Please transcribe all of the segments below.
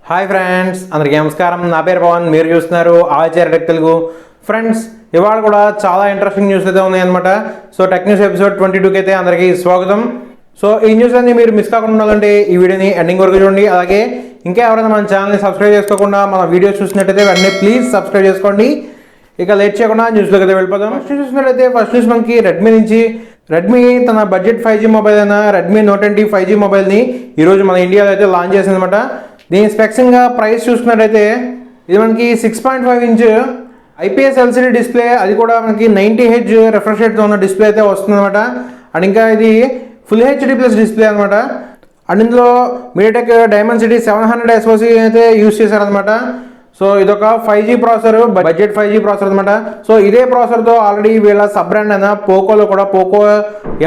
Hi friends, అందరికీ నమస్కారం. నా పేరు పవన్, మీరు చూస్తున్నారు ఆచార్య టెక్ తెలుగు. ఫ్రెండ్స్, ఇవాళ కూడా చాలా ఇంట్రెస్టింగ్ న్యూస్ అయితే ఉన్నాయన్నమాట. సో టెక్ న్యూస్ ఎపిసోడ్ 22కి అయితే అందరికీ స్వాగతం. సో ఈ న్యూస్ అన్ని మీరు మిస్ కాకుండా ఉండాలంటే ఈ వీడియోని ఎండింగ్ వరకు చూడండి. అలాగే ఇంకా ఎవరైనా మన ఛానల్ని సబ్స్క్రైబ్ చేసుకోకుండా మన వీడియోస్ చూసినట్టయితే వెంటనే ప్లీజ్ సబ్స్క్రైబ్ చేసుకోండి. ఇక లేట్ చేయకుండా న్యూస్లోకి అయితే వెళ్ళిపోదాం. ఫస్ట్ న్యూస్ మనకి రెడ్మీ నుంచి. రెడ్మీ తన బడ్జెట్ 5G మొబైల్ అయిన రెడ్మీ నోట్ 20 5G మొబైల్ని ఈరోజు మన ఇండియాలో అయితే లాంచ్ చేసింది అనమాట. దీని స్పెక్సింగ్గా ప్రైస్ చూసుకున్నట్టయితే ఇది మనకి 6.5 ఇంచ్ IPS LCD డిస్ప్లే, అది కూడా మనకి 90Hz రిఫ్రెష్ రేట్తో ఉన్న డిస్ప్లే అయితే వస్తుంది అనమాట. అండ్ ఇంకా ఇది ఫుల్ HD+ డిస్ప్లే అనమాట. అండ్ ఇందులో మీడియాటెక్ డైమెన్సిటీ 700 SoC అయితే యూజ్ చేశారనమాట. సో ఇదొక 5G processor, budget 5G processor అనమాట. సో ఇదే ప్రాసెసర్తో ఆల్రెడీ వీళ్ళ సబ్ బ్రాండ్ అయిన పోకోలో కూడా పోకో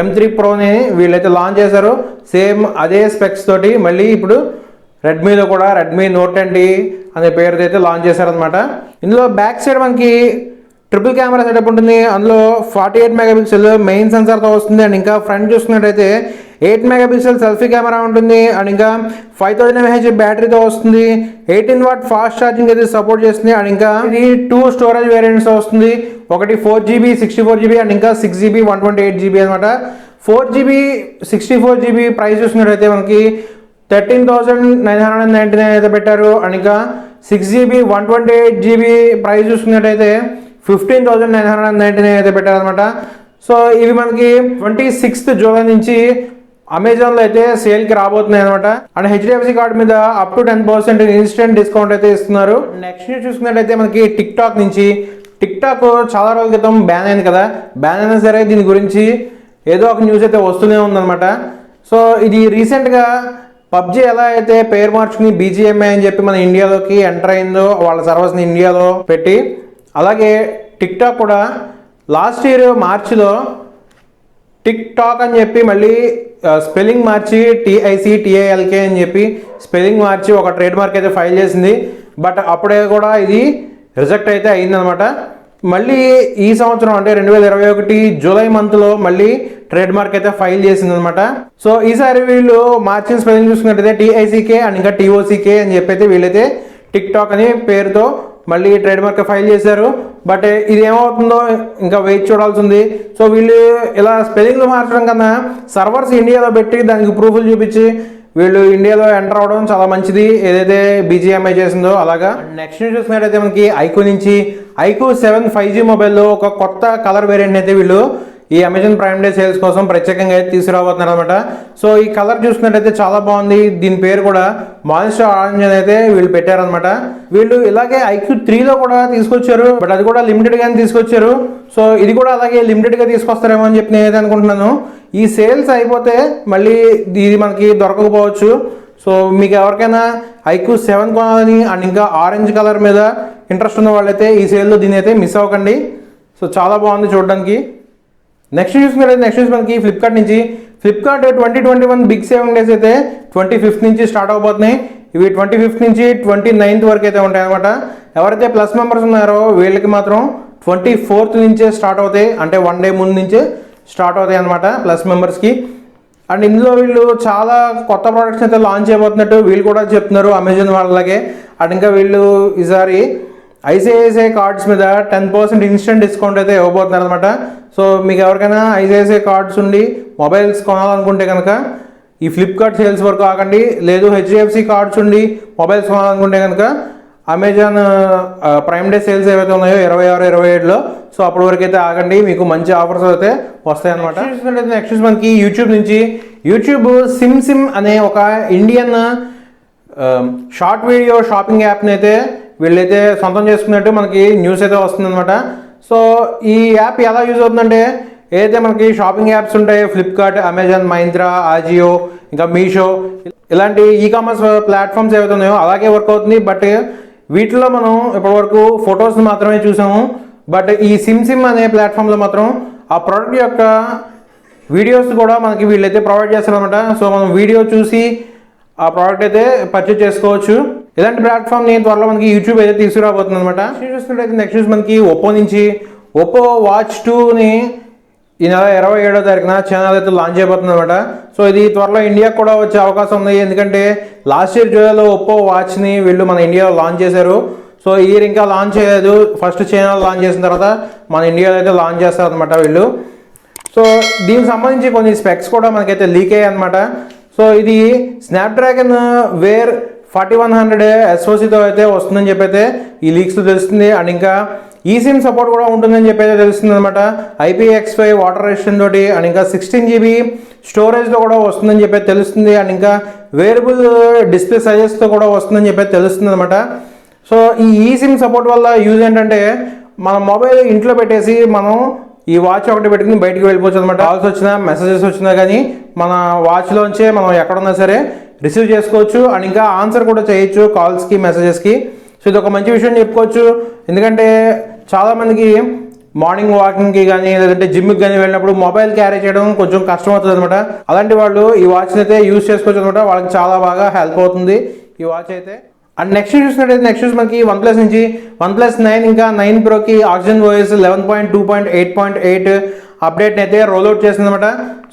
M3 ప్రోని వీళ్ళైతే లాంచ్ చేశారు. సేమ్ అదే స్పెక్స్ తోటి మళ్ళీ ఇప్పుడు రెడ్మీలో కూడా రెడ్మీ నోట్ 20 అనే పేరుతో అయితే లాంచ్ చేశారనమాట. ఇందులో బ్యాక్ సైడ్ మనకి ట్రిపుల్ కెమెరా సెటప్ ఉంటుంది. అందులో 48 మెగాపిక్సెల్ మెయిన్ సెన్సార్తో వస్తుంది. అండ్ ఇంకా ఫ్రంట్ చూసుకున్నట్టయితే 8 మెగాపిక్సెల్ సెల్ఫీ కెమెరా ఉంటుంది. అండ్ ఇంకా 5000 mAh బ్యాటరీతో వస్తుంది. 18 వాట్ ఫాస్ట్ ఛార్జింగ్ అయితే సపోర్ట్ చేస్తుంది. అండ్ ఇంకా ఇది 2 స్టోరేజ్ వేరియంట్స్ వస్తుంది. ఒకటి 4GB 64GB అండ్ ఇంకా 6GB 128GB అనమాట. 4GB 64GB ప్రైస్ చూసుకున్నట్టయితే మనకి 13,999 అయితే పెట్టారు. అండ్ ఇంకా 6GB 128GB ప్రైస్ చూసుకున్నట్టయితే 15,999 అయితే పెట్టారనమాట. సో ఇవి మనకి 26th జూలై నుంచి అమెజాన్లో అయితే సేల్కి రాబోతున్నాయి అనమాట. అండ్ HDFC కార్డు మీద అప్ టు 10% ఇన్స్టెంట్ డిస్కౌంట్ అయితే ఇస్తున్నారు. నెక్స్ట్ న్యూస్ చూసుకున్నట్టయితే మనకి టిక్టాక్ నుంచి. టిక్టాక్ చాలా రోజుల క్రితం బ్యాన్ అయింది కదా, బ్యాన్ అయినా సరే దీని గురించి ఏదో ఒక న్యూస్ అయితే వస్తూనే ఉందన్నమాట. సో ఇది రీసెంట్గా పబ్జీ ఎలా అయితే పేరు మార్చుకుని BGMI అని చెప్పి మన ఇండియాలోకి ఎంటర్ అయిందో, వాళ్ళ సర్వర్స్ని ఇండియాలో పెట్టి, అలాగే టిక్టాక్ కూడా లాస్ట్ ఇయర్ మార్చిలో టిక్టాక్ అని చెప్పి మళ్ళీ స్పెల్లింగ్ మార్చి TICTALK అని చెప్పి స్పెల్లింగ్ మార్చి ఒక ట్రేడ్ మార్క్ అయితే ఫైల్ చేసింది. బట్ అప్పుడే కూడా ఇది రిజెక్ట్ అయితే అయిందనమాట. మళ్ళీ ఈ సంవత్సరం అంటే 2021 జూలై మంత్లో మళ్ళీ ట్రేడ్ మార్క్ అయితే ఫైల్ చేసిందనమాట. సో ఈసారి వీళ్ళు మార్చిన స్పెల్లింగ్ చూసుకున్నట్టయితే TICK అండ్ ఇంకా TOCK అని చెప్పి అయితే వీళ్ళైతే టిక్టాక్ అని పేరుతో మళ్ళీ ట్రేడ్ మార్క్ ఫైల్ చేశారు. బట్ ఇది ఏమవుతుందో ఇంకా వెయిట్ చూడాల్సి ఉంది. సో వీళ్ళు ఇలా స్పెల్లింగ్లు మార్చడం కన్నా సర్వర్స్ ఇండియాలో పెట్టి దానికి ప్రూఫ్లు చూపించి వీళ్ళు ఇండియాలో ఎంటర్ అవడం చాలా మంచిది, ఏదైతే BGMI చేసిందో అలాగా. నెక్స్ట్ చూసినట్టయితే మనకి Iqoo నుంచి. Iqoo 7 5G మొబైల్లో ఒక కొత్త కలర్ వేరియంట్ అయితే వీళ్ళు ఈ అమెజాన్ ప్రైమ్ డే సేల్స్ కోసం ప్రత్యేకంగా అయితే తీసుకురాబోతున్నారు అనమాట. సో ఈ కలర్ చూసుకున్నట్టయితే చాలా బాగుంది. దీని పేరు కూడా మాన్స్టర్ ఆరెంజ్ అని అయితే వీళ్ళు పెట్టారనమాట. వీళ్ళు ఇలాగే Iqoo 3లో కూడా తీసుకొచ్చారు, బట్ అది కూడా లిమిటెడ్గానే తీసుకొచ్చారు. సో ఇది కూడా అలాగే లిమిటెడ్గా తీసుకొస్తారేమో అని చెప్పి నేనైతే అనుకుంటున్నాను. ఈ సేల్స్ అయిపోతే మళ్ళీ ఇది మనకి దొరకకపోవచ్చు. సో మీకు ఎవరికైనా Iqoo 7 కొనాలని అండ్ ఇంకా ఆరెంజ్ కలర్ మీద ఇంట్రెస్ట్ ఉన్న వాళ్ళైతే ఈ సేల్లో దీని అయితే మిస్ అవ్వకండి. సో చాలా బాగుంది చూడడానికి. నెక్స్ట్ న్యూస్ మనకి ఫ్లిప్కార్ట్ నుంచి. ఫ్లిప్కార్ట్ 2021 బిగ్ సేవింగ్ డేస్ అయితే 25th నుంచి స్టార్ట్ అవబోతున్నాయి. ఇవి 25th నుంచి 29th వరకు అయితే ఉంటాయి అనమాట. ఎవరైతే ప్లస్ మెంబర్స్ ఉన్నారో వీళ్ళకి మాత్రం 24th నుంచే స్టార్ట్ అవుతాయి, అంటే 1 డే ముందు నుంచే స్టార్ట్ అవుతాయి అనమాట ప్లస్ మెంబర్స్కి. అండ్ ఇందులో వీళ్ళు చాలా కొత్త ప్రోడక్ట్స్ అయితే లాంచ్ చేయబోతున్నట్టు వీళ్ళు కూడా చెప్తున్నారు అమెజాన్ వాళ్ళలాగే. అండ్ ఇంకా వీళ్ళు ఈసారి ICICI కార్డ్స్ మీద 10% ఇన్స్టెంట్ డిస్కౌంట్ అయితే ఇవ్వబోతున్నారు అనమాట. సో మీకు ఎవరికైనా ICICI కార్డ్స్ ఉండి మొబైల్స్ కొనాలనుకుంటే కనుక ఈ ఫ్లిప్కార్ట్ సేల్స్ వరకు ఆగండి. లేదు HDFC కార్డ్స్ ఉండి మొబైల్స్ కొనాలనుకుంటే కనుక అమెజాన్ ప్రైమ్ డే సేల్స్ ఏవైతే ఉన్నాయో 26, 27లో, సో అప్పటి వరకు అయితే ఆగండి, మీకు మంచి ఆఫర్స్ అయితే వస్తాయన్నమాట. నెక్స్ట్ మనకి యూట్యూబ్ నుంచి. యూట్యూబ్ సిమ్ అనే ఒక ఇండియన్ షార్ట్ వీడియో షాపింగ్ యాప్ని అయితే వీళ్ళైతే సొంతం చేసుకున్నట్టు మనకి న్యూస్ అయితే వస్తుందన్నమాట. సో ఈ యాప్ ఎలా యూజ్ అవుతుందంటే, ఏదైతే మనకి షాపింగ్ యాప్స్ ఉంటాయి ఫ్లిప్కార్ట్, అమెజాన్, మైంత్రా, ఆజియో, ఇంకా మీషో, ఇలాంటి కామర్స్ ప్లాట్ఫామ్స్ ఏవైతే ఉన్నాయో అలాగే వర్క్ అవుతుంది. బట్ వీటిలో మనం ఇప్పటివరకు ఫొటోస్ మాత్రమే చూసాము. బట్ ఈ సిమ్ అనే ప్లాట్ఫామ్లో మాత్రం ఆ ప్రోడక్ట్ యొక్క వీడియోస్ కూడా మనకి వీళ్ళైతే ప్రొవైడ్ చేస్తారనమాట. సో మనం వీడియో చూసి ఆ ప్రోడక్ట్ అయితే పర్చేజ్ చేసుకోవచ్చు. ఇలాంటి ప్లాట్ఫామ్ని త్వరలో మనకి యూట్యూబ్ అయితే తీసుకురాబోతుంది అనమాట. చూసుకుంటే నెక్స్ట్ మనకి ఒప్పో నుంచి. ఒప్పో వాచ్ 2ని ఈ నెల 27వ తారీఖున చైనాలో అయితే లాంచ్ అయిపోతుంది అనమాట. సో ఇది త్వరలో ఇండియాకి కూడా వచ్చే అవకాశం ఉంది. ఎందుకంటే లాస్ట్ ఇయర్ జూలైలో ఒప్పో వాచ్ని వీళ్ళు మన ఇండియాలో లాంచ్ చేశారు. సో ఈ ఇయర్ ఇంకా లాంచ్ చేయలేదు. ఫస్ట్ చైనాలో లాంచ్ చేసిన తర్వాత మన ఇండియాలో అయితే లాంచ్ చేస్తారు అనమాట వీళ్ళు. సో దీనికి సంబంధించి కొన్ని స్పెక్స్ కూడా మనకైతే లీక్ అయ్యాయి అనమాట. సో ఇది స్నాప్డ్రాగన్ వేర్ 4100 SoCతో అయితే వస్తుందని చెప్పైతే ఈ లీక్స్లో తెలుస్తుంది. అండ్ ఇంకా ఈసిమ్ సపోర్ట్ కూడా ఉంటుందని చెప్పైతే తెలుస్తుంది అనమాట. IPX5 వాటర్ రెసిస్టెంట్ తోటి అండ్ ఇంకా 16GB స్టోరేజ్తో కూడా వస్తుందని చెప్పి తెలుస్తుంది. అండ్ ఇంకా వేరబుల్ డిస్ప్లే సైజెస్తో కూడా వస్తుందని చెప్పి తెలుస్తుంది అనమాట. సో ఈ ఈసిమ్ సపోర్ట్ వల్ల యూజ్ ఏంటంటే మన మొబైల్ ఇంట్లో పెట్టేసి మనం ఈ వాచ్ ఒకటి పెట్టుకుని బయటికి వెళ్ళిపోవచ్చు అనమాట. కాల్స్ వచ్చినా మెసేజెస్ వచ్చినా కానీ మన వాచ్లోంచే మనం ఎక్కడున్నా సరే రిసీవ్ చేసుకోవచ్చు అండ్ ఇంకా ఆన్సర్ కూడా చేయొచ్చు కాల్స్కి మెసేజెస్కి. సో ఇది ఒక మంచి విషయం చెప్పుకోవచ్చు. ఎందుకంటే చాలామందికి మార్నింగ్ వాకింగ్కి కానీ లేదంటే జిమ్కి కానీ వెళ్ళినప్పుడు మొబైల్ క్యారీ చేయడం కొంచెం కష్టం అవుతుంది అనమాట. అలాంటి వాళ్ళు ఈ వాచ్ని అయితే యూజ్ చేసుకోవచ్చు అనమాట. వాళ్ళకి చాలా బాగా హెల్ప్ అవుతుంది ఈ వాచ్ అయితే. అండ్ నెక్స్ట్ చూసినట్టయితే నెక్స్ట్ మనకి OnePlus నుంచి OnePlus 9 ఇంకా 9 Proకి ఆక్సిజన్ OS 11.2.8.8 అప్డేట్ని అయితే రోల్అవుట్ చేసిందన్నమాట.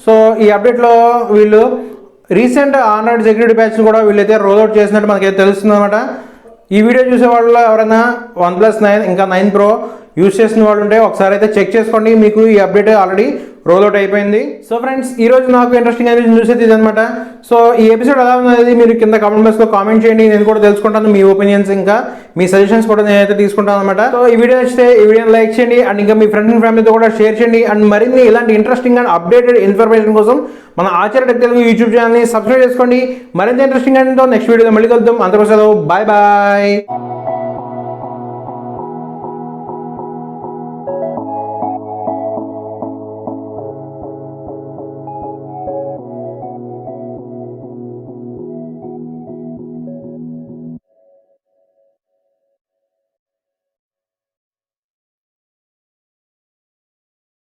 సో ఈ అప్డేట్లో వీళ్ళు రీసెంట్ ఆండ్రాయిడ్ సెక్యూరిటీ ప్యాచ్ని కూడా వీళ్ళైతే రోల్అవుట్ చేసినట్టు మనకైతే తెలుస్తుంది అనమాట. ఈ వీడియో చూసే వాళ్ళు ఎవరైనా OnePlus 9 ఇంకా 9 Pro యూజ్ చేసిన వాళ్ళు ఉంటే ఒకసారి అయితే చెక్ చేసుకోండి. మీకు ఈ అప్డేట్ ఆల్రెడీ రోల్అవుట్ అయిపోయింది. సో ఫ్రెండ్స్, ఈ రోజు నాకు ఇంట్రెస్టింగ్ అనేది న్యూస్ అయితే ఇదనమాట. సో ఈ ఎపిసోడ్ ఎలా ఉన్నది మీరు కింద కామెంట్ బాక్స్లో కామెంట్ చేయండి. నేను కూడా తెలుసుకుంటాను మీ ఒపీనియన్స్ ఇంకా మీ సజెషన్స్ కూడా నేనైతే తీసుకుంటాను అనమాట. సో ఈ వీడియో నచ్చితే ఈ వీడియోని లైక్ చేయండి అండ్ ఇంకా మీ ఫ్రెండ్స్ అండ్ ఫ్యామిలీతో కూడా షేర్ చేయండి. అండ్ మరిన్ని ఇలాంటి ఇంట్రెస్టింగ్ అండ్ అప్డేటెడ్ ఇన్ఫర్మేషన్ కోసం మన ఆచార్య టెక్ తెలుగు యూట్యూబ్ ఛానల్ని సబ్స్క్రైబ్ చేసుకోండి. మరింత ఇంట్రెస్టింగ్ అండ్ నెక్స్ట్ వీడియోలో మళ్ళీ కలుద్దాం. అంతవరకు బాయ్ బాయ్.